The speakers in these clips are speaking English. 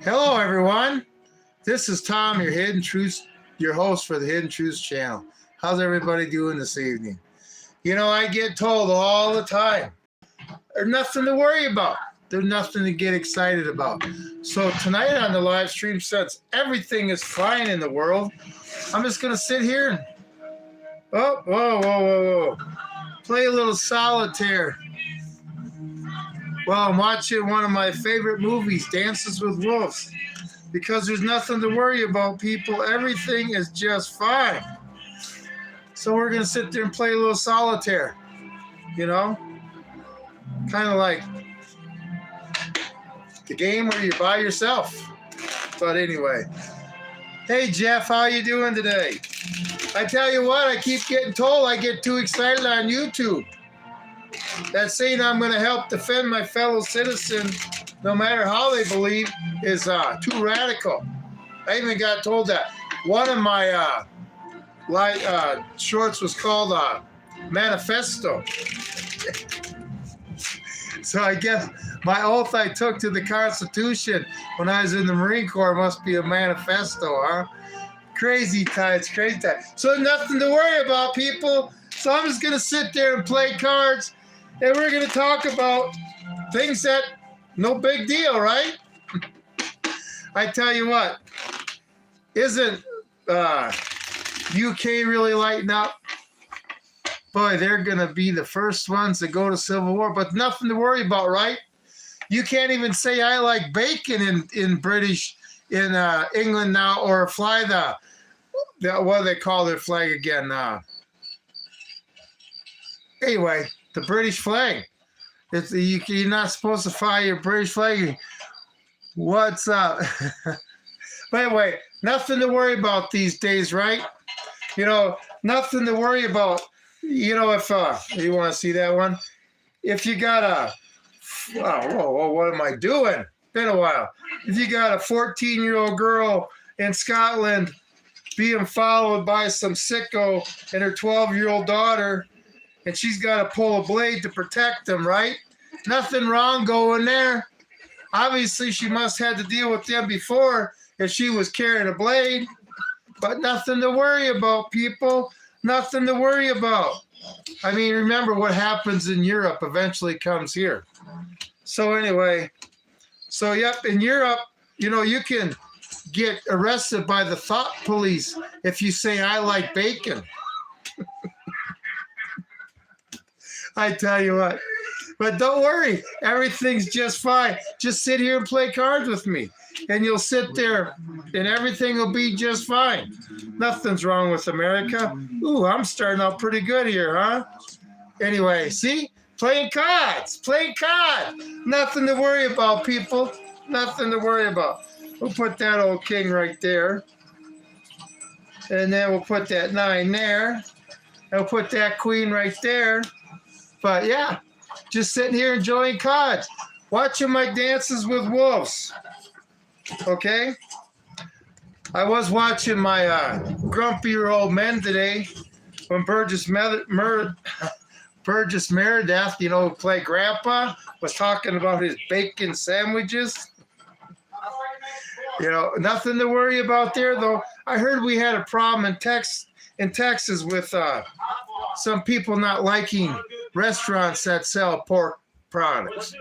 Hello, everyone. This is Tom, your host for the Hidden Truths channel. How's everybody doing this evening? You know, I get told all the time, there's nothing to worry about. There's nothing to get excited about. So tonight on the live stream, since everything is fine in the world, I'm just going to sit here and, whoa, play a little solitaire. Well, I'm watching one of my favorite movies, Dances with Wolves, because there's nothing to worry about, people. Everything is just fine. So we're going to sit there and play a little solitaire, you know? Kind of like the game where you're by yourself. But anyway. Hey, Jeff, how you doing today? I tell you what, I keep getting told I get too excited on YouTube. That saying I'm going to help defend my fellow citizens, no matter how they believe, is too radical. I even got told that. One of my shorts was called Manifesto. So I guess my oath I took to the Constitution when I was in the Marine Corps must be a manifesto, huh? Crazy times, crazy times. So nothing to worry about, people. So I'm just going to sit there and play cards. And we're going to talk about things that, no big deal, right? I tell you what, isn't UK really lighting up? Boy, they're going to be the first ones to go to civil war, but nothing to worry about, right? You can't even say I like bacon in England now, or fly the what do they call their flag again? Anyway, the British flag. You're not supposed to fly your British flag. What's up? But anyway, nothing to worry about these days, right? You know, nothing to worry about. You know, if you want to see that one, if you got whoa, what am I doing? Been a while. If you got a 14-year-old girl in Scotland being followed by some sicko and her 12-year-old daughter, and she's got to pull a blade to protect them, right? Nothing wrong going there. Obviously, she must have had to deal with them before if she was carrying a blade. But nothing to worry about, people. Nothing to worry about. I mean, remember what happens in Europe eventually comes here. So anyway, yep, in Europe, you know, you can get arrested by the thought police if you say, I like bacon. I tell you what. But don't worry, everything's just fine. Just sit here and play cards with me, and you'll sit there, and everything will be just fine. Nothing's wrong with America. Ooh, I'm starting out pretty good here, huh? Anyway, see? Playing cards. Nothing to worry about, people. Nothing to worry about. We'll put that old king right there. And then we'll put that 9 there. And we'll put that queen right there. But yeah, just sitting here enjoying cards. Watching my Dances with Wolves. Okay? I was watching my grumpier old men today when Burgess Meredith, you know, who played Grandpa, was talking about his bacon sandwiches. You know, nothing to worry about there, though. I heard we had a problem in Texas with some people not liking restaurants that sell pork products.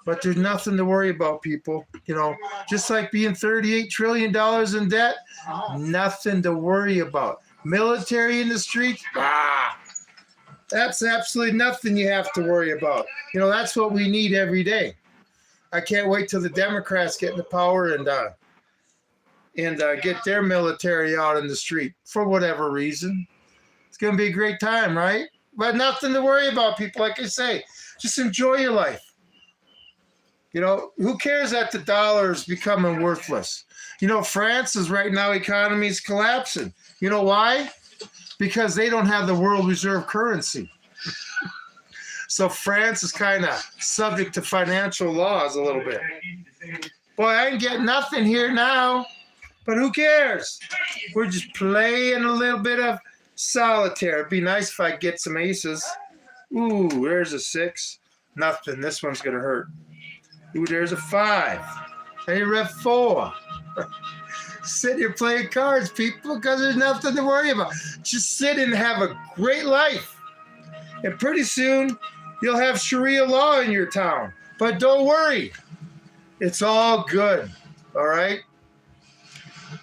But there's nothing to worry about, people. You know, just like being $38 trillion in debt, nothing to worry about. Military in the streets, that's absolutely nothing you have to worry about. You know, that's what we need every day. I can't wait till the Democrats get into power and get their military out in the street for whatever reason. It's going to be a great time, right? But nothing to worry about, people. Like I say, just enjoy your life. You know, who cares that the dollar is becoming worthless? You know, France's right now economy is collapsing. You know why? Because they don't have the world reserve currency. So France is kind of subject to financial laws a little bit. Boy, I ain't getting nothing here now, but who cares? We're just playing a little bit of solitaire. It'd be nice if I get some aces. Ooh, there's a 6. Nothing. This one's going to hurt. Ooh, there's a 5. I need Rev 4. Sit here playing cards, people, because there's nothing to worry about. Just sit and have a great life. And pretty soon, you'll have Sharia law in your town. But don't worry. It's all good. All right?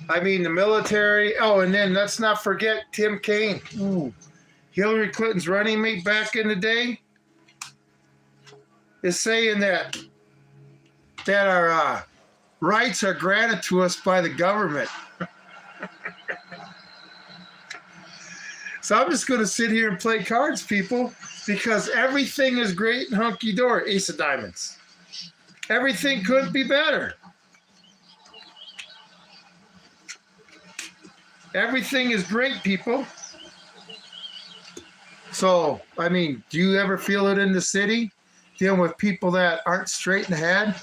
I mean, the military. Oh, and then let's not forget Tim Kaine. Ooh. Hillary Clinton's running mate back in the day is saying that our rights are granted to us by the government. So I'm just going to sit here and play cards, people, because everything is great and hunky-dory. Ace of Diamonds. Everything couldn't be better. Everything is great, people. So, I mean, do you ever feel it in the city? Dealing with people that aren't straight in the head?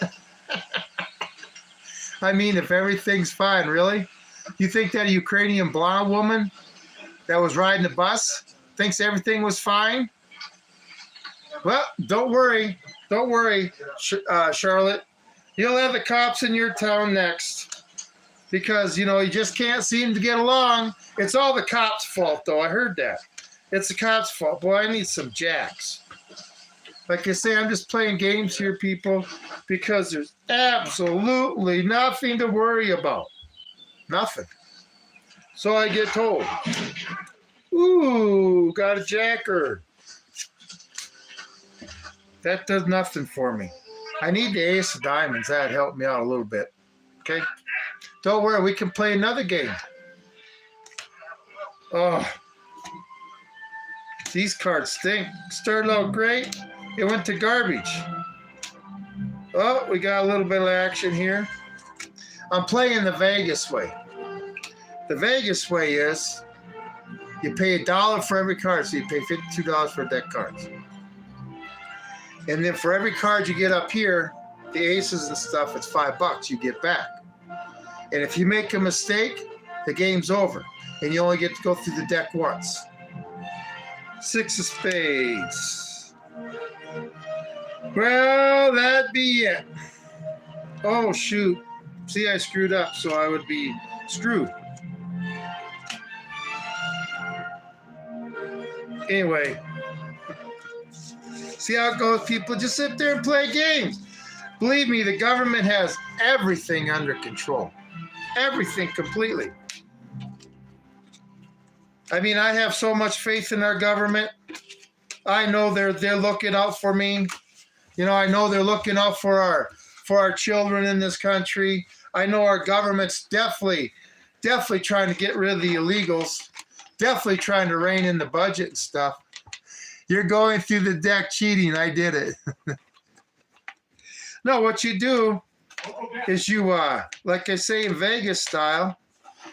I mean, if everything's fine, really? You think that a Ukrainian blonde woman that was riding the bus thinks everything was fine? Well, don't worry. Don't worry, Charlotte. You'll have the cops in your town next. Because, you know, you just can't seem to get along. It's all the cops' fault, though. I heard that. It's the cops' fault. Boy, I need some jacks. Like I say, I'm just playing games here, people, because there's absolutely nothing to worry about. Nothing. So I get told. Ooh, got a jacker. That does nothing for me. I need the Ace of Diamonds. That'd help me out a little bit. Okay? Don't worry, we can play another game. Oh. These cards stink. Started out great. It went to garbage. Oh, we got a little bit of action here. I'm playing the Vegas way. The Vegas way is you pay $1 for every card, so you pay $52 for a deck of cards. And then for every card you get up here, the aces and stuff, it's $5 you get back. And if you make a mistake, the game's over. And you only get to go through the deck once. 6 of spades. Well, that'd be it. Oh, shoot. See, I screwed up, so I would be screwed. Anyway. See how it goes, people? Just sit there and play games. Believe me, the government has everything under control. Everything completely. I mean, I have so much faith in our government. I know they're looking out for me. You know, I know they're looking out for our children in this country. I know our government's definitely trying to get rid of the illegals. Definitely trying to rein in the budget and stuff. You're going through the deck cheating. I did it. No, what you do is you, like I say in Vegas style,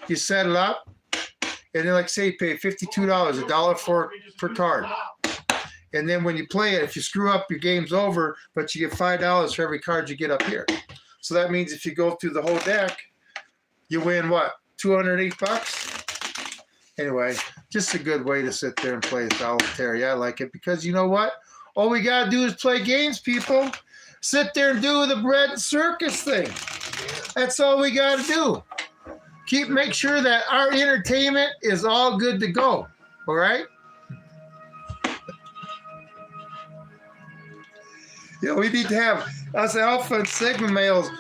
you set it up, and then like say you pay $52, $1 per card. And then when you play it, if you screw up, your game's over, but you get $5 for every card you get up here. So that means if you go through the whole deck, you win what, $208? Anyway, just a good way to sit there and play solitaire. I like it because you know what? All we got to do is play games, people. Sit there and do the bread and circus thing. That's all we got to do. Make sure that our entertainment is all good to go. All right? Yeah, we need to have us Alpha and Sigma males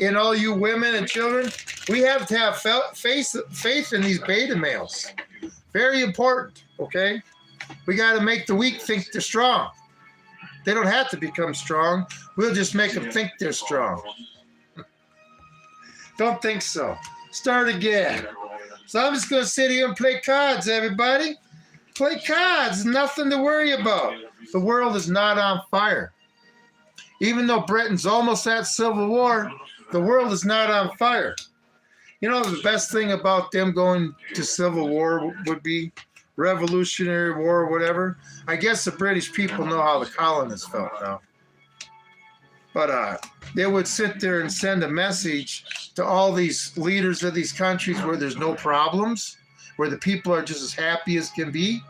and all you women and children. We have to have faith in these beta males. Very important, okay? We got to make the weak think they're strong. They don't have to become strong. We'll just make them think they're strong. Don't think so. Start again. So I'm just going to sit here and play cards, everybody. Play cards. Nothing to worry about. The world is not on fire. Even though Britain's almost at civil war, the world is not on fire. You know, the best thing about them going to civil war would be Revolutionary War or whatever. I guess the British people know how the colonists felt now. But they would sit there and send a message to all these leaders of these countries where there's no problems, where the people are just as happy as can be.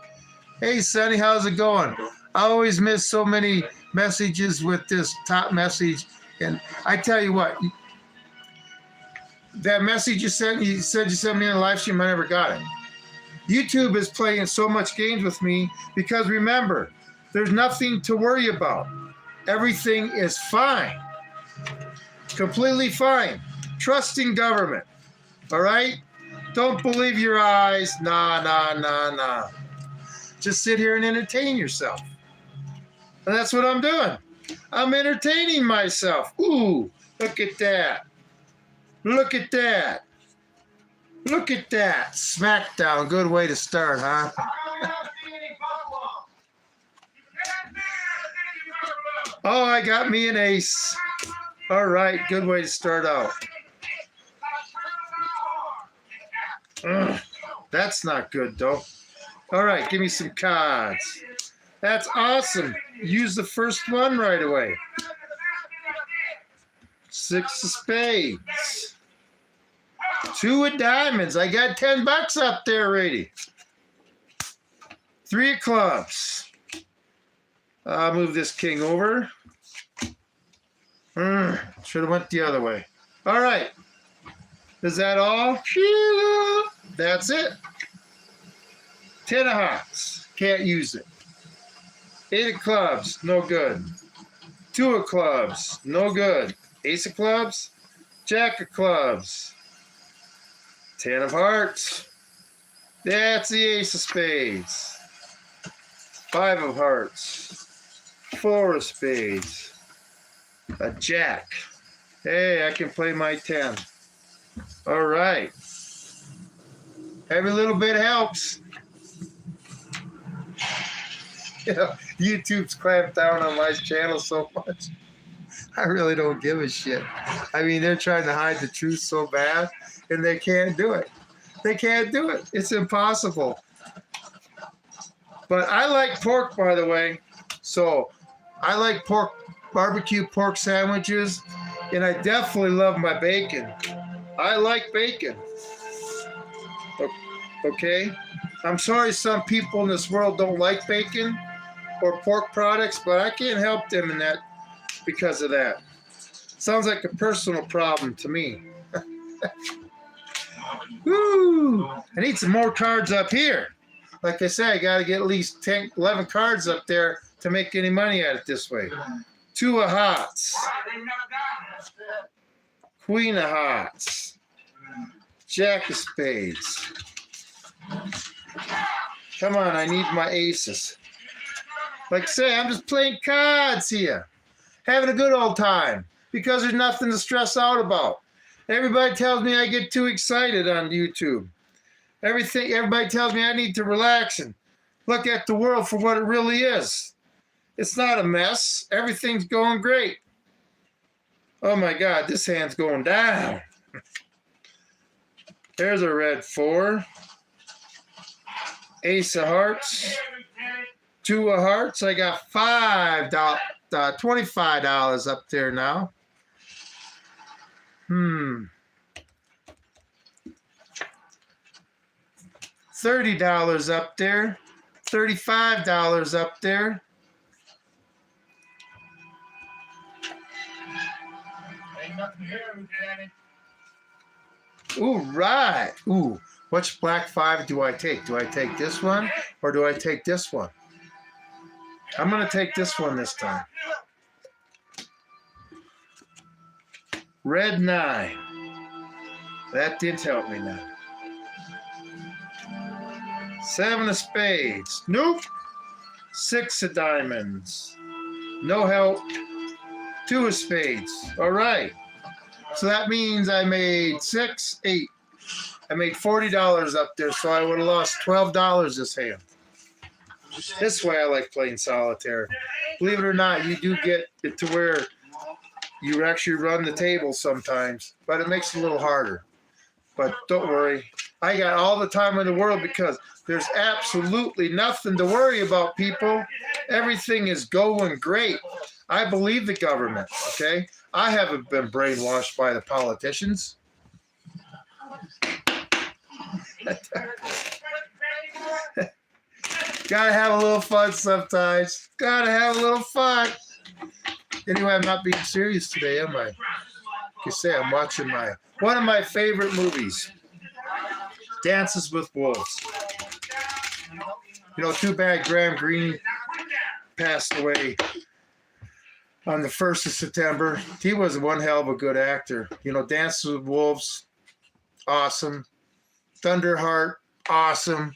Hey, Sonny, how's it going? I always miss so many messages with this top message. And I tell you what, that message you said you sent me in a live stream, I never got it. YouTube is playing so much games with me because remember, there's nothing to worry about. Everything is fine. Completely fine. Trusting government. All right? Don't believe your eyes. Nah. Just sit here and entertain yourself. And that's what I'm doing. I'm entertaining myself. Ooh, look at that. Look at that. Look at that. Smackdown. Good way to start, huh? Oh, I got me an ace. All right, good way to start out. Ugh, that's not good, though. All right, give me some cards. That's awesome. Use the first one right away. 6 of spades. 2 of diamonds. I got $10 up there already. 3 of clubs. I'll move this king over. Should have went the other way. All right. Is that all? That's it. 10 of hearts. Can't use it. 8 of clubs. No good. 2 of clubs. No good. Ace of clubs. Jack of clubs. 10 of hearts. That's the ace of spades. 5 of hearts. 4 of spades. A jack. Hey, I can play my 10. All right. Every little bit helps. You know, YouTube's clamped down on my channel so much. I really don't give a shit. I mean, they're trying to hide the truth so bad, and they can't do it. They can't do it. It's impossible. But I like pork, by the way. So I like pork, barbecue pork sandwiches, and I definitely love my bacon. I like bacon. Okay? I'm sorry some people in this world don't like bacon or pork products, but I can't help them in that because of that. Sounds like a personal problem to me. Woo! I need some more cards up here. Like I said, I got to get at least 10, 11 cards up there to make any money at it this way. 2 of hearts. Queen of hearts. Jack of spades. Come on, I need my aces. Like I say, I'm just playing cards here. Having a good old time. Because there's nothing to stress out about. Everybody tells me I get too excited on YouTube. Everybody tells me I need to relax and look at the world for what it really is. It's not a mess. Everything's going great. Oh my God, this hand's going down. There's a red 4. Ace of hearts. 2 of hearts. I got $25 up there now. $30 up there. $35 up there. Ain't nothing here, Daddy. Ooh, right. Ooh, which black 5 do I take? Do I take this one or do I take this one? I'm going to take this one this time. Red 9. That did help me now. 7 of spades. Nope. 6 of diamonds. No help. 2 of spades. All right. So that means I made 6, 8. I made $40 up there, so I would have lost $12 this hand. This way I like playing solitaire. Believe it or not, you do get it to where you actually run the table sometimes, but it makes it a little harder. But don't worry. I got all the time in the world because there's absolutely nothing to worry about, people. Everything is going great. I believe the government, okay? I haven't been brainwashed by the politicians. Gotta have a little fun sometimes. Gotta have a little fun. Anyway, I'm not being serious today, am I? you say, I'm watching one of my favorite movies, Dances with Wolves. You know, too bad Graham Greene passed away on the 1st of September. He was one hell of a good actor. You know, Dances with Wolves, awesome. Thunderheart, awesome.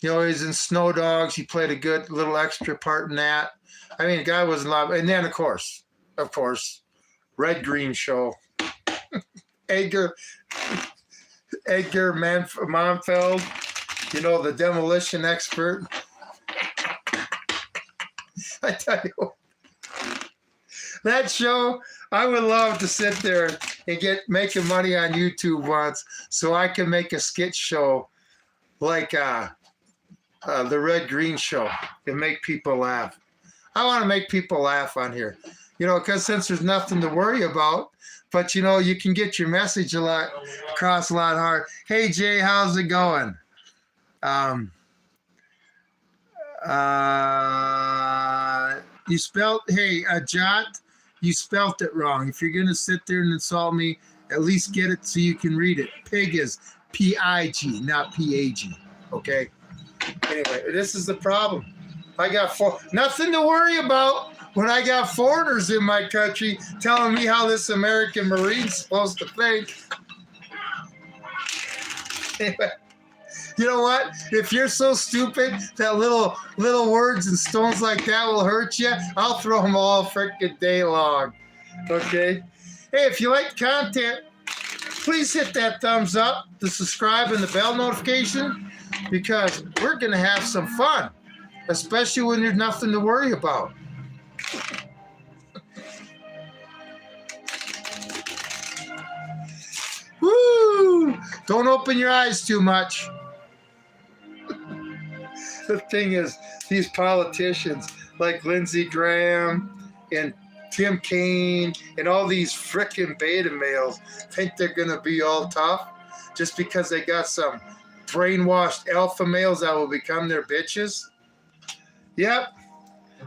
You know, he's in Snow Dogs. He played a good little extra part in that. I mean, the guy was in love. And then, of course, Red Green Show. Edgar Manfeld, you know, the demolition expert. I tell you what, that show, I would love to sit there and making money on YouTube once so I can make a sketch show like the Red Green Show and make people laugh. I want to make people laugh on here, you know, because since there's nothing to worry about, but, you know, you can get your message across a lot hard. Hey, Jay, how's it going? You spelled, hey, Jot, you spelt it wrong. If you're going to sit there and insult me, at least get it so you can read it. Pig is P-I-G, not P-A-G, okay? Anyway, this is the problem. I got nothing to worry about when I got foreigners in my country telling me how this American Marine's supposed to think. Anyway, you know what? If you're so stupid that little words and stones like that will hurt you, I'll throw them all freaking day long. Okay? Hey, if you like the content, please hit that thumbs up, the subscribe, and the bell notification, because we're going to have some fun, especially when there's nothing to worry about. Woo! Don't open your eyes too much. The thing is, these politicians like Lindsey Graham and Tim Kaine and all these frickin' beta males think they're going to be all tough just because they got some brainwashed alpha males that will become their bitches. Yep.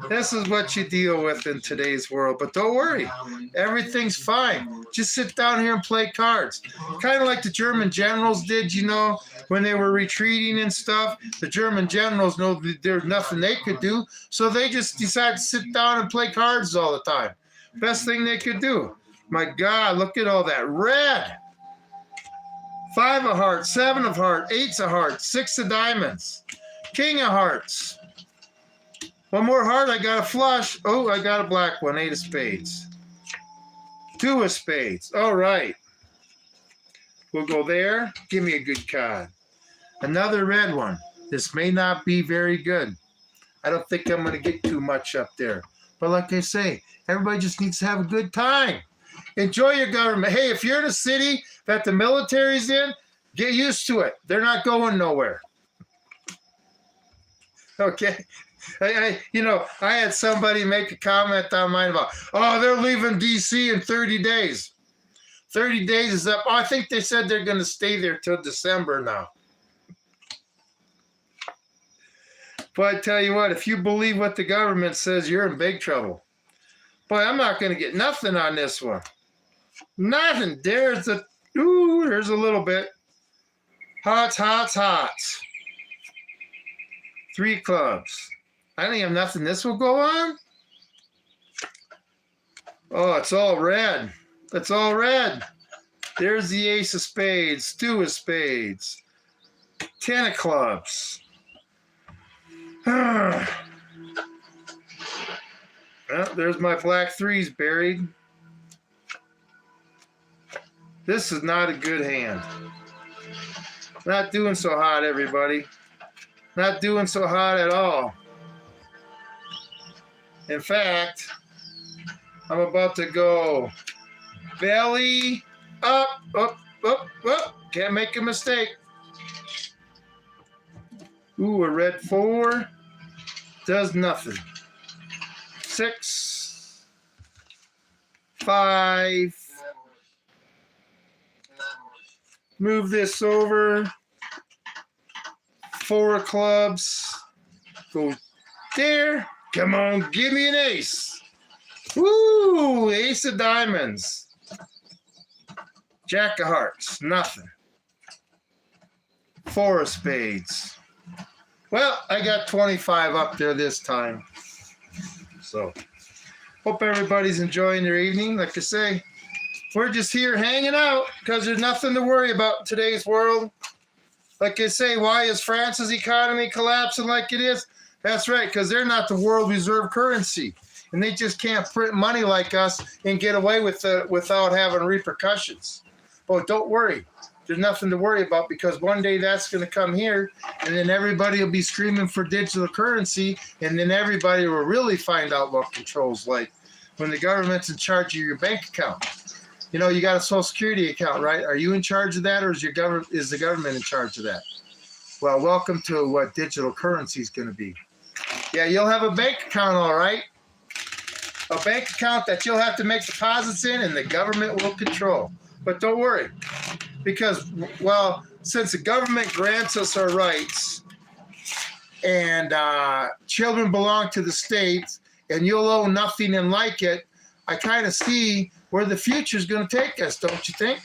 This is what you deal with in today's world. But don't worry. Everything's fine. Just sit down here and play cards. Kind of like the German generals did, you know, when they were retreating and stuff. The German generals know that there's nothing they could do. So they just decided to sit down and play cards all the time. Best thing they could do. My God, look at all that red. 5 of hearts, 7 of hearts, 8 of hearts, 6 of diamonds, King of hearts. One more heart, I got a flush. Oh, I got a black one, 8 of spades. 2 of spades. All right. We'll go there. Give me a good card. Another red one. This may not be very good. I don't think I'm going to get too much up there. But like I say, everybody just needs to have a good time. Enjoy your government. Hey, if you're in a city that the military's in, get used to it. They're not going nowhere. Okay? I had somebody make a comment on mine about, oh, they're leaving D.C. in 30 days. 30 days is up. Oh, I think they said they're going to stay there till December now. But I tell you what, if you believe what the government says, you're in big trouble. Boy, I'm not going to get nothing on this one. Nothing. There's a little bit. Hots. 3 clubs. I don't have nothing. This will go on? Oh, it's all red. It's all red. There's the ace of spades, 2 of spades, 10 of clubs. Well, there's my black 3s buried. This is not a good hand. Not doing so hot, everybody. Not doing so hot at all. In fact, I'm about to go belly up. Can't make a mistake. Ooh, a red 4 does nothing. 6, 5. Move this over. 4 of clubs. Go there. Come on, give me an ace. Woo! Ace of diamonds. Jack of hearts, nothing. Four of spades. Well, I got 25 up there this time. So, hope everybody's enjoying their evening. Like I say, we're just here hanging out because there's nothing to worry about in today's world. Like I say, why is France's economy collapsing like it is? That's right, because they're not the world reserve currency. And they just can't print money like us and get away with it without having repercussions. But don't worry. There's nothing to worry about because one day that's going to come here and then everybody will be screaming for digital currency and then everybody will really find out what control's like when the government's in charge of your bank account. You know, you got a Social Security account, right? Are you in charge of that or is the government in charge of that? Well, welcome to what digital currency is going to be. Yeah, you'll have a bank account, all right. A bank account that you'll have to make deposits in and the government will control. But don't worry. Because, well, since the government grants us our rights and children belong to the state and you'll owe nothing and like it, I kind of see where the future is going to take us, don't you think?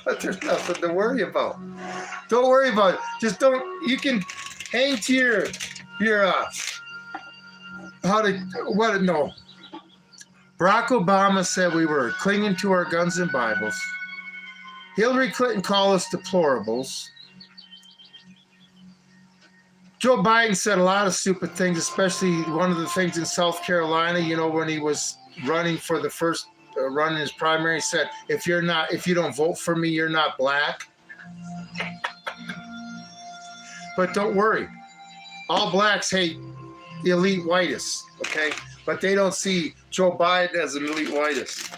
But there's nothing to worry about. Don't worry about it. Just don't, you can hang to your no. Barack Obama said we were clinging to our guns and Bibles. Hillary Clinton called us deplorables. Joe Biden said a lot of stupid things, especially one of the things in South Carolina, you know, when he was running for the first run in his primary, he said, if you don't vote for me, you're not black. But don't worry. All blacks hate elite whitest, okay? But they don't see Joe Biden as an elite whitest.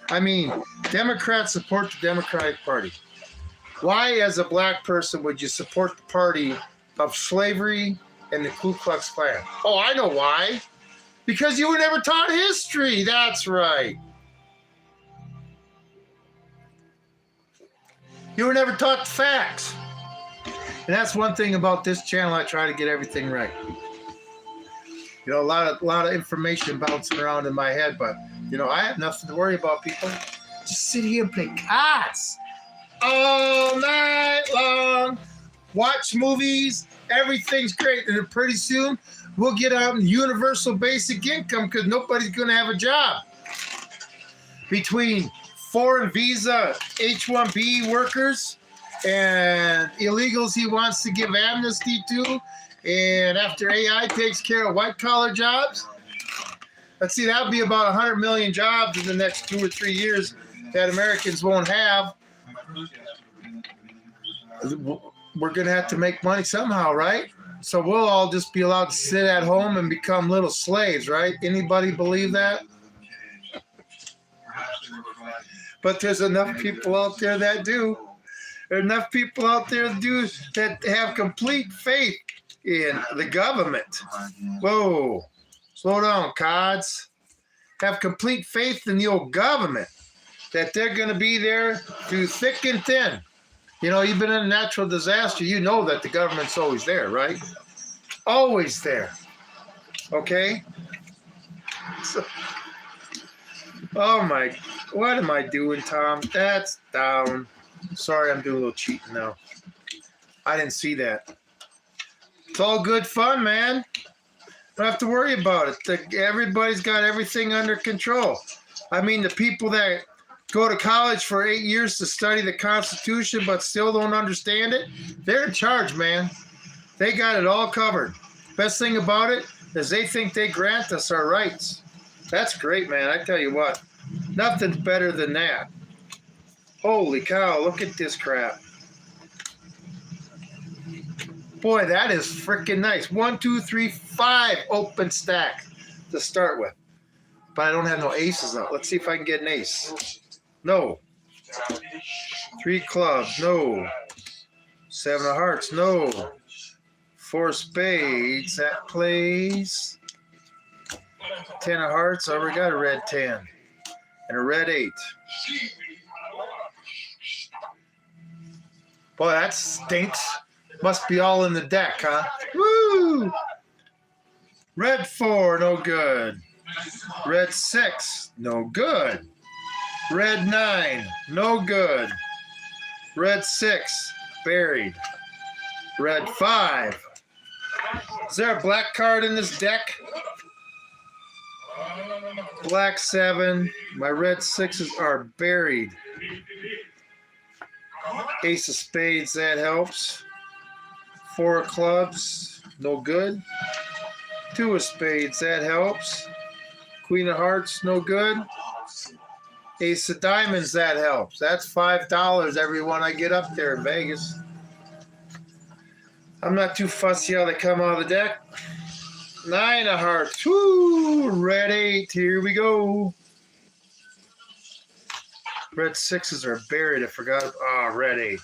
I mean, Democrats support the Democratic Party. Why, as a black person, would you support the party of slavery and the Ku Klux Klan? Oh, I know why. Because you were never taught history. That's right. You were never taught the facts. And that's one thing about this channel. I try to get everything right. You know, a lot of information bouncing around in my head, but, you know, I have nothing to worry about, people. Just sit here and play cards all night long. Watch movies. Everything's great. And then pretty soon, we'll get out in universal basic income because nobody's going to have a job. Between foreign visa, H-1B workers, and illegals he wants to give amnesty to, and after AI takes care of white-collar jobs, let's see, that'll be about 100 million jobs in the next 2 or 3 years that Americans won't have. We're going to have to make money somehow, right? So we'll all just be allowed to sit at home and become little slaves, right? Anybody believe that? But there's enough people out there that do. There are enough people out there that have complete faith in the government. Whoa, slow down, Cods. Have complete faith in the old government that they're going to be there through thick and thin. You know, you've been in a natural disaster. You know that the government's always there, right? Always there. Okay? So, oh my, what am I doing, Tom? That's down. Sorry, I'm doing a little cheating now. I didn't see that. It's all good fun, man. Don't have to worry about it. Everybody's got everything under control. I mean, the people that go to college for 8 years to study the Constitution but still don't understand it, they're in charge, man. They got it all covered. Best thing about it is they think they grant us our rights. That's great, man. I tell you what, nothing's better than that. Holy cow, look at this crap. Boy, that is freaking nice. 1, 2, 3, 5 open stack to start with. But I don't have no aces out. Let's see if I can get an ace. No. 3 clubs, no. 7 of hearts, no. 4 spades, that plays. 10 of hearts, I already got a red 10. And a red 8. Boy, that stinks. Must be all in the deck, huh? Woo! Red 4, no good. Red 6, no good. Red 9, no good. Red 6, buried. Red 5. Is there a black card in this deck? Black 7. My red 6s are buried. Ace of spades, that helps. 4 of clubs, no good. 2 of spades, that helps. Queen of hearts, no good. Ace of diamonds, that helps. That's $5 every one I get up there in Vegas. I'm not too fussy how they come out of the deck. 9 of hearts. Woo! Red 8. Here we go. Red 6s are buried. I forgot. Red 8.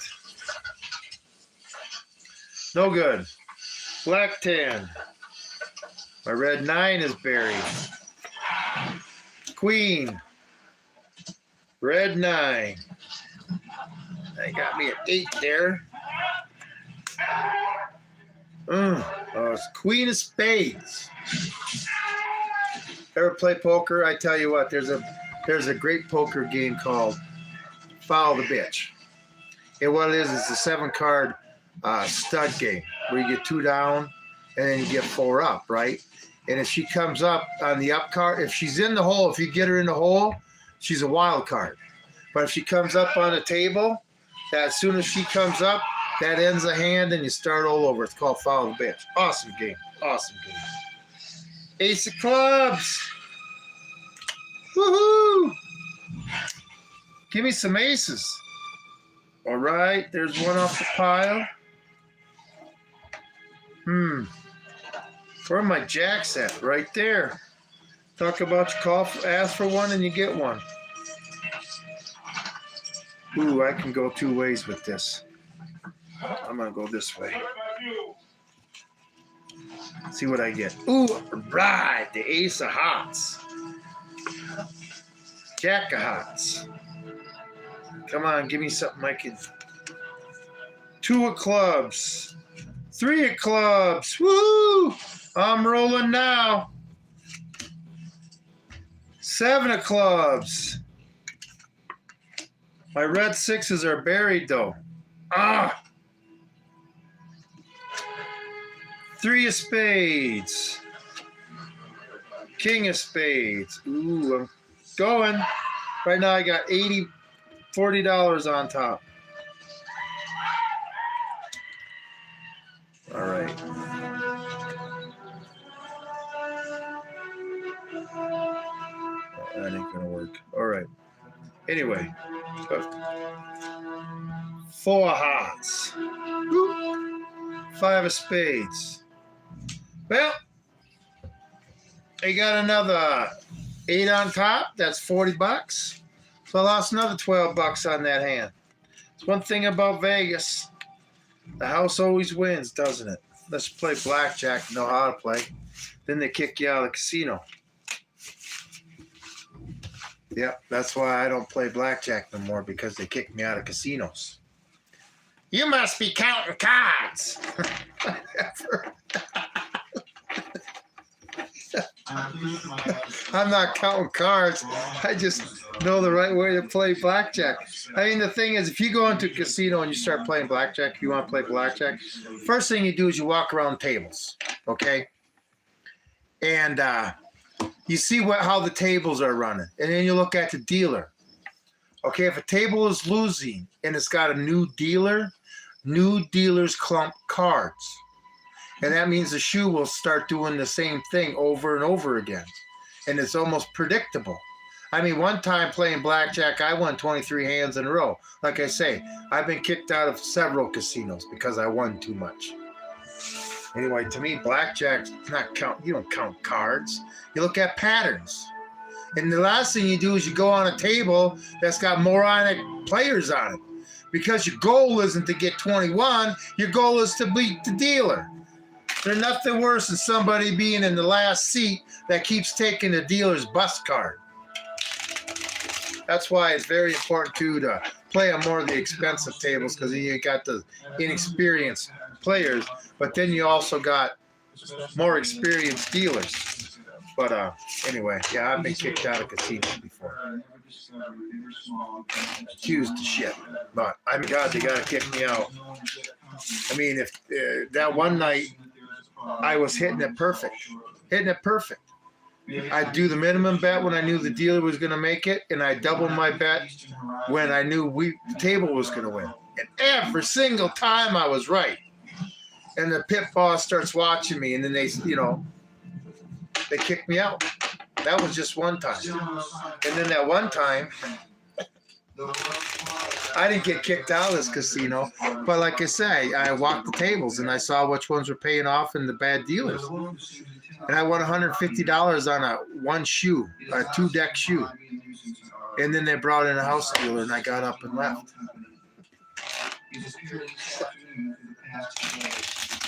No good. Black 10. My red 9 is buried. Queen. Red 9. They got me at 8 there. It's Queen of spades. Ever play poker? I tell you what, there's a great poker game called Follow the Bitch. And what it is a 7-card stud game where you get 2 down and then you get 4 up, right? And if she comes up on the up card, if she's in the hole, if you get her in the hole, she's a wild card. But if she comes up on the table, as soon as she comes up, that ends the hand and you start all over. It's called Follow the Bitch. Awesome game. Awesome game. Ace of clubs. Woohoo! Give me some aces. All right. There's one off the pile. Where are my jacks at? Right there. Talk about ask for one and you get one. Ooh, I can go 2 ways with this. I'm going to go this way. See what I get. Ooh, right. The ace of hearts. Jack of hearts. Come on, give me something I can. 2 of clubs. 3 of clubs. Woo! I'm rolling now. 7 of clubs. My red 6s are buried though. 3 of spades. King of spades. Ooh, I'm going. Right now I got $40 on top. All right. That ain't gonna work. All right. Anyway. 4 of hearts. 5 of spades. Well, I got another 8 on top. That's $40. So I lost another $12 on that hand. It's one thing about Vegas. The house always wins, doesn't it? Let's play blackjack and know how to play. Then they kick you out of the casino. Yep, that's why I don't play blackjack no more, because they kick me out of casinos. You must be counting cards. I'm not counting cards. I just know the right way to play blackjack. I mean, the thing is, if you go into a casino and you start playing blackjack, if you want to play blackjack, first thing you do is you walk around tables, okay? And you see how the tables are running. And then you look at the dealer. Okay, if a table is losing and it's got a new dealers clump cards. And that means the shoe will start doing the same thing over and over again. And it's almost predictable. I mean, one time playing blackjack, I won 23 hands in a row. Like I say, I've been kicked out of several casinos because I won too much. Anyway, to me, blackjack's not count. You don't count cards. You look at patterns. And the last thing you do is you go on a table that's got moronic players on it. Because your goal isn't to get 21, your goal is to beat the dealer. There's nothing worse than somebody being in the last seat that keeps taking the dealer's bus card. That's why it's very important too to play on more of the expensive tables, because then you got the inexperienced players, but then you also got more experienced dealers. But anyway, yeah, I've been kicked out of casinos before. Accused to shit. But I'm God, they gotta kick me out. I mean, if that one night I was hitting it perfect. I'd do the minimum bet when I knew the dealer was going to make it, and I doubled my bet when I knew the table was going to win. And every single time I was right. And the pit boss starts watching me, and then they kick me out. That was just one time. And then that one time, I didn't get kicked out of this casino, but like I say, I walked the tables and I saw which ones were paying off and the bad dealers. And I won $150 on one shoe, a 2-deck shoe. And then they brought in a house dealer, and I got up and left.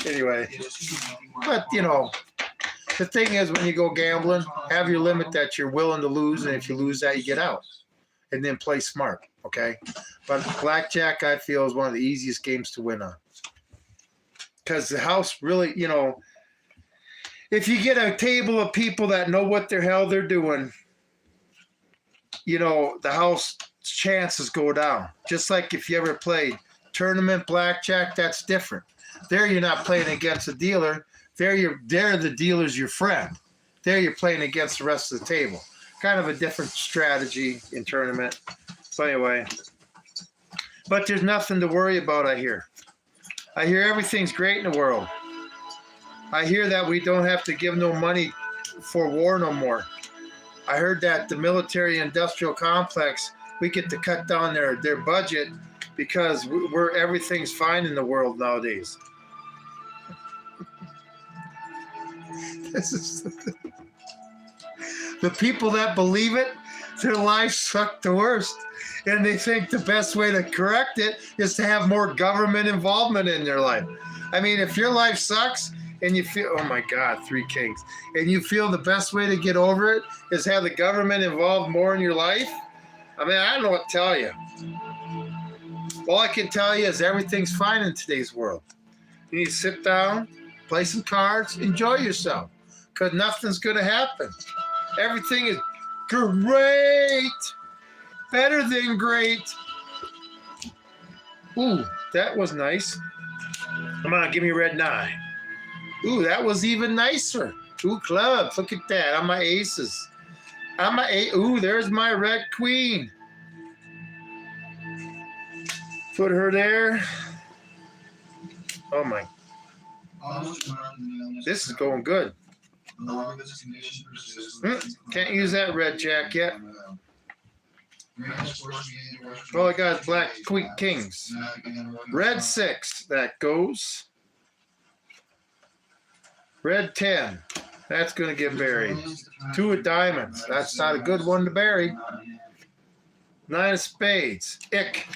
Anyway, but the thing is, when you go gambling, have your limit that you're willing to lose, and if you lose that, you get out. And then play smart, okay? But blackjack, I feel, is one of the easiest games to win on. Because the house really, if you get a table of people that know what the hell they're doing, the house chances go down. Just like if you ever played tournament blackjack, that's different. There you're not playing against a dealer. There the dealer's your friend. There you're playing against the rest of the table. Kind of a different strategy in tournament. So anyway, but there's nothing to worry about, I hear. I hear everything's great in the world. I hear that we don't have to give no money for war no more. I heard that the military-industrial complex, we get to cut down their budget because everything's fine in the world nowadays. This is the people that believe it, their lives suck the worst. And they think the best way to correct it is to have more government involvement in their life. I mean, if your life sucks and you feel, oh my God, 3 kings, and you feel the best way to get over it is have the government involved more in your life, I mean, I don't know what to tell you. All I can tell you is everything's fine in today's world. You need to sit down, play some cards, enjoy yourself, because nothing's going to happen. Everything is great, better than great. Ooh, that was nice. Come on, give me a red 9. Ooh, that was even nicer. 2 clubs, look at that. I'm my aces. Ooh, there's my red queen. Put her there. Oh my. This is going good. Can't use that red jack yet. All I got is black queen kings. Red 6, that goes. Red 10, that's going to get buried. 2 of diamonds, that's not a good one to bury. 9 of spades, ick.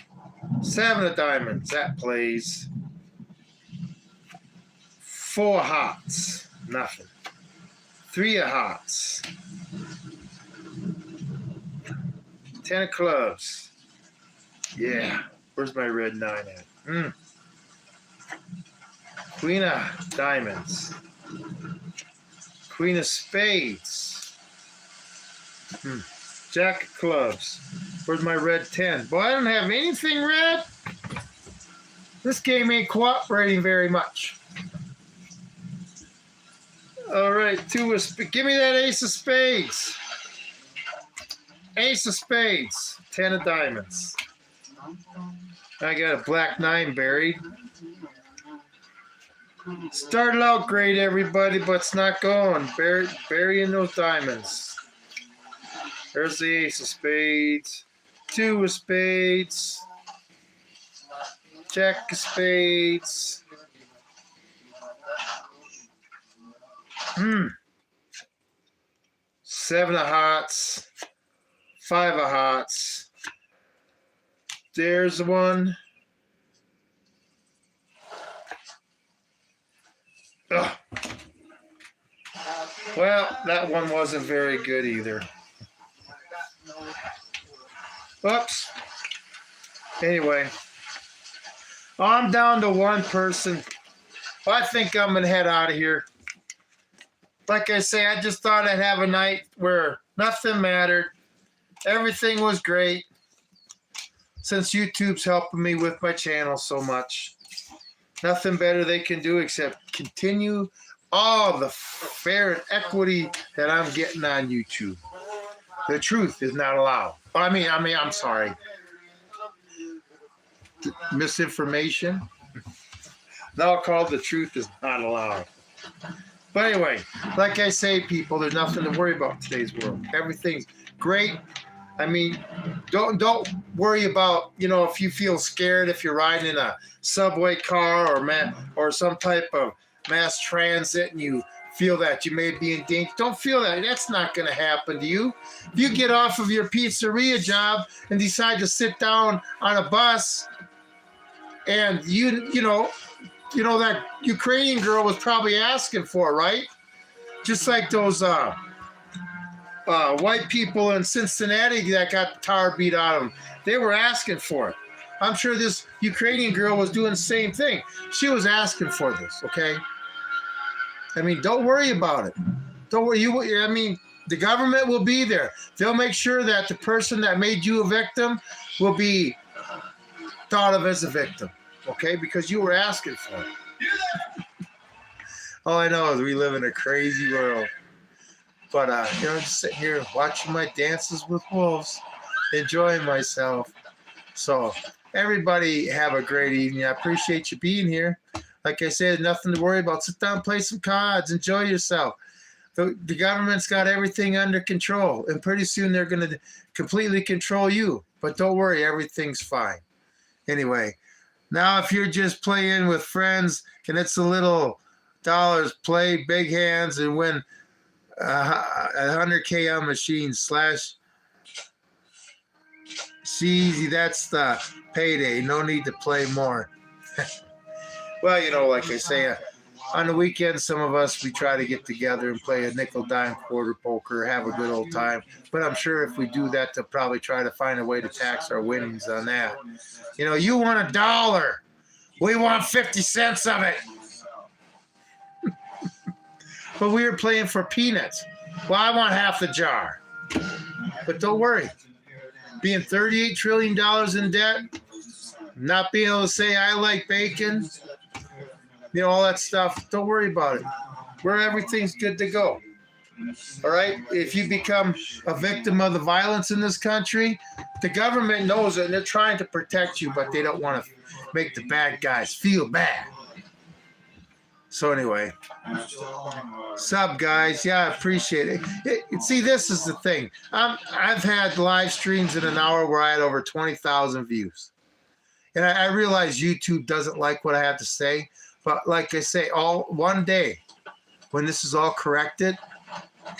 7 of diamonds, that plays. 4 hearts, nothing. 3 of hearts. 10 of clubs. Yeah, where's my red 9 at? Queen of diamonds. Queen of spades. Jack of clubs. Where's my red 10? Boy, I don't have anything red. This game ain't cooperating very much. All right, 2 of spades. Give me that ace of spades. Ace of spades. 10 of diamonds. I got a black 9 buried. Started out great, everybody, but it's not going. Burying those diamonds. There's the ace of spades. 2 of spades. Jack of spades. 7 of hearts. 5 of hearts. There's one. Ugh. Well, that one wasn't very good either. Oops. Anyway, I'm down to one person. I think I'm going to head out of here. like I say, I just thought I'd have a night where nothing mattered. Everything was great. Since YouTube's helping me with my channel so much, nothing better they can do except continue all the fair and equity that I'm getting on YouTube. The truth is not allowed. I'm sorry. Misinformation. Now called the truth is not allowed. But anyway, like I say, people, there's nothing to worry about in today's world. Everything's great. I mean, don't worry about, if you feel scared if you're riding in a subway car or some type of mass transit and you feel that you may be in danger. Don't feel that. That's not going to happen to you. If you get off of your pizzeria job and decide to sit down on a bus and you know that Ukrainian girl was probably asking for, right? Just like those white people in Cincinnati that got the tar beat out of them. They were asking for it. I'm sure this Ukrainian girl was doing the same thing. She was asking for this, okay? I mean, don't worry about it. Don't worry. The government will be there. They'll make sure that the person that made you a victim will be thought of as a victim, okay? Because you were asking for it. All I know is we live in a crazy world. But, just sitting here watching my dances with wolves, enjoying myself. So, everybody have a great evening. I appreciate you being here. Like I said, nothing to worry about. Sit down, play some cards, enjoy yourself. The government's got everything under control, and pretty soon they're going to completely control you. But don't worry, everything's fine. Anyway, now if you're just playing with friends and it's a little dollars, play big hands and win 100K on machine / CZ, that's the payday. No need to play more. Well, like I say, on the weekends, some of us, we try to get together and play a nickel, dime, quarter poker, have a good old time. But I'm sure if we do that, they'll probably try to find a way to tax our winnings on that. You want $1. We want 50 cents of it. But we were playing for peanuts. Well, I want half the jar. But don't worry. Being $38 trillion in debt, not being able to say I like bacon, all that stuff, don't worry about it. Everything's good to go. All right? If you become a victim of the violence in this country, the government knows it and they're trying to protect you, but they don't want to make the bad guys feel bad. So anyway, sup guys? Yeah, I appreciate it. See, this is the thing. I've had live streams in an hour where I had over 20,000 views. And I realize YouTube doesn't like what I have to say. But like I say, one day when this is all corrected,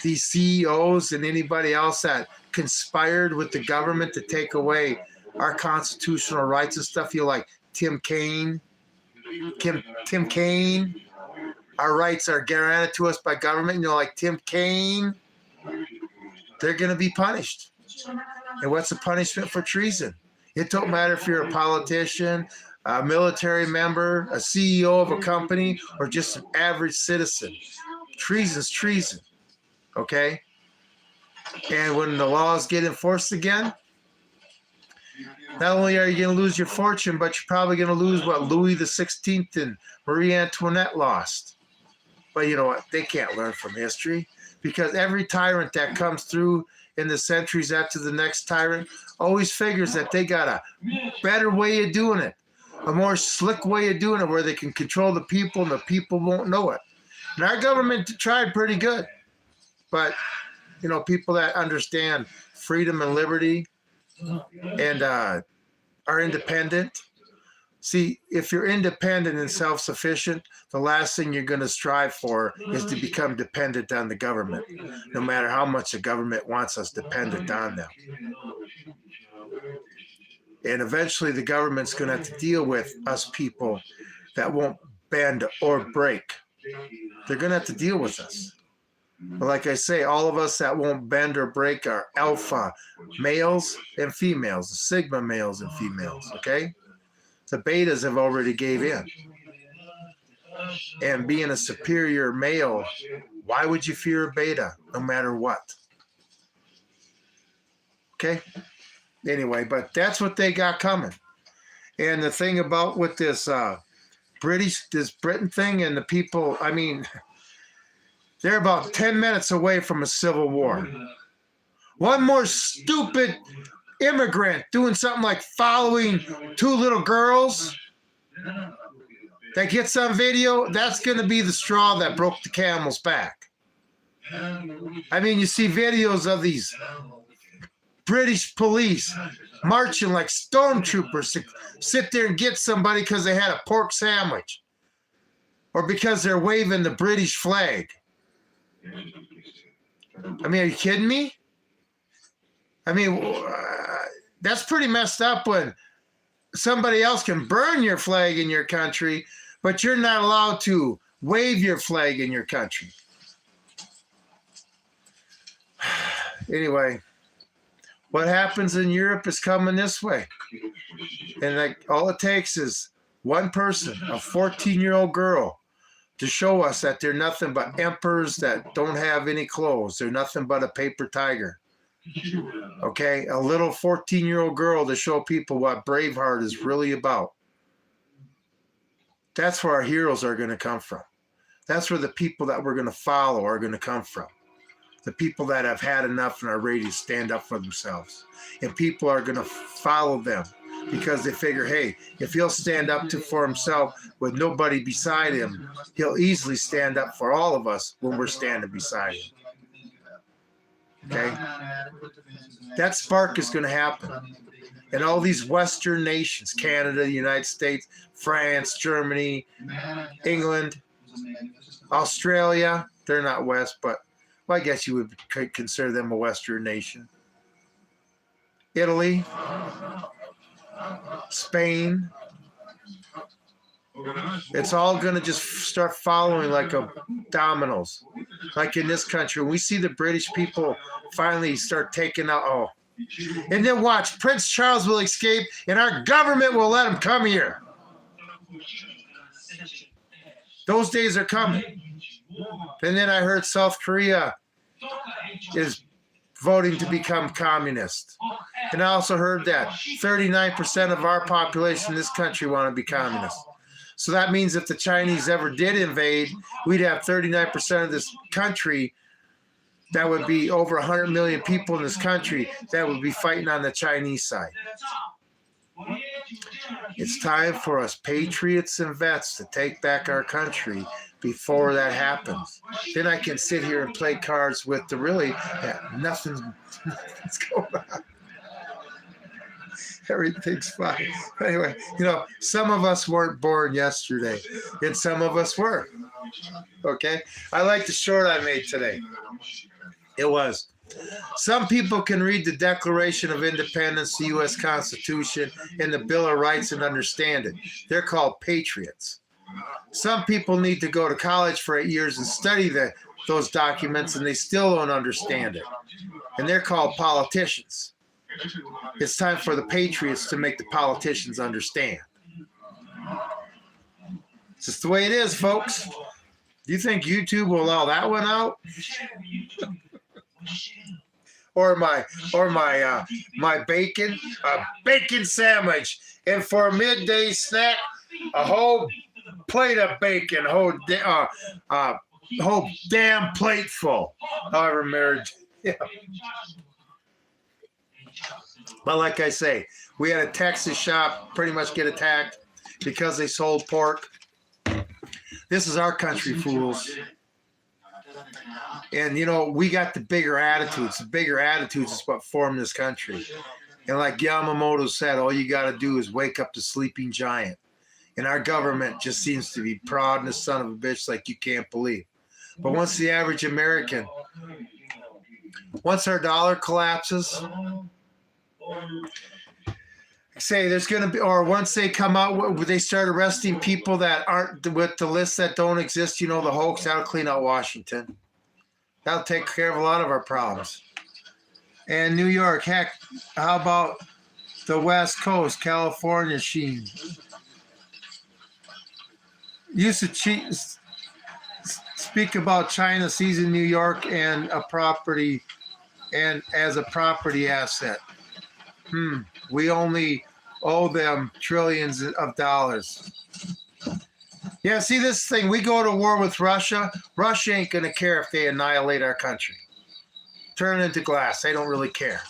these CEOs and anybody else that conspired with the government to take away our constitutional rights and stuff, like Tim Kaine, our rights are guaranteed to us by government, like Tim Kaine, they're going to be punished. And what's the punishment for treason? It don't matter if you're a politician, a military member, a CEO of a company, or just an average citizen. Treason's treason, okay? And when the laws get enforced again, not only are you going to lose your fortune, but you're probably going to lose what Louis XVI and Marie Antoinette lost. But you know what? They can't learn from history, because every tyrant that comes through in the centuries after the next tyrant always figures that they got a better way of doing it, a more slick way of doing it, where they can control the people and the people won't know it. And our government tried pretty good. But, people that understand freedom and liberty and are independent. See, if you're independent and self-sufficient, the last thing you're going to strive for is to become dependent on the government, no matter how much the government wants us dependent on them. And eventually the government's going to have to deal with us people that won't bend or break. They're going to have to deal with us. But like I say, all of us that won't bend or break are alpha males and females, sigma males and females, okay? The betas have already gave in. And being a superior male Why would you fear a beta no matter what? Okay? Anyway, but that's what they got coming. And the thing about with this this Britain thing and the people, I mean, they're about 10 minutes away from a civil war. One more stupid immigrant doing something like following two little girls that gets on video, that's going to be the straw that broke the camel's back. I mean, you see videos of these British police marching like stormtroopers to sit there and get somebody because they had a pork sandwich or because they're waving the British flag. I mean, are you kidding me? I mean, that's pretty messed up when somebody else can burn your flag in your country, but you're not allowed to wave your flag in your country. Anyway, what happens in Europe is coming this way. And like all it takes is one person, a 14-year-old girl, to show us that they're nothing but emperors that don't have any clothes. They're nothing but a paper tiger. Okay? A little 14-year-old girl to show people what Braveheart is really about. That's where our heroes are going to come from. That's where the people that we're going to follow are going to come from. The people that have had enough and are ready to stand up for themselves. And people are going to follow them because they figure, hey, if he'll stand up for himself with nobody beside him, he'll easily stand up for all of us when we're standing beside him. Okay? That spark is going to happen. And all these Western nations, Canada, the United States, France, Germany, England, Australia, they're not West, but well, I guess you would consider them a Western nation. Italy, Spain. It's all going to just start following like a dominoes. Like in this country, we see the British people finally start taking out, and then watch, Prince Charles will escape and our government will let him come here. Those days are coming. And then I heard South Korea is voting to become communist. And I also heard that 39% of our population in this country want to be communist. So that means if the Chinese ever did invade, we'd have 39% of this country. That would be over 100 million people in this country that would be fighting on the Chinese side. It's time for us patriots and vets to take back our country before that happens. Then I can sit here and play cards with the really nothing's going on. Everything's fine. Anyway, some of us weren't born yesterday, and some of us were. Okay? I like the short I made today. It was, some people can read the Declaration of Independence, the U.S. Constitution, and the Bill of Rights and understand it. They're called patriots. Some people need to go to college for 8 years and study those documents, and they still don't understand it. And they're called politicians. It's time for the patriots to make the politicians understand. It's just the way it is, folks. Do you think YouTube will allow that one out? Or my bacon, a bacon sandwich, and for a midday snack, a whole plate of bacon, whole damn plate full. However, marriage. Yeah. But like I say, we had a Texas shop pretty much get attacked because they sold pork. This is our country, fools. And, we got the bigger attitudes. The bigger attitudes is what form this country. And like Yamamoto said, all you got to do is wake up the sleeping giant. And our government just seems to be proud and a son of a bitch like you can't believe. But once the average American, once our dollar collapses, say there's going to be, or once they come out, they start arresting people that aren't with the list that don't exist, the hoax, that'll clean out Washington. That'll take care of a lot of our problems. And New York, heck, how about the West Coast, California, Sheen? Used to speak about China seizing New York and a property and as a property asset. We only owe them trillions of dollars. Yeah, see this thing, we go to war with Russia. Russia ain't gonna care if they annihilate our country. Turn it into glass. They don't really care.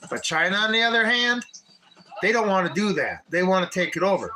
But China, on the other hand, they don't want to do that. They want to take it over.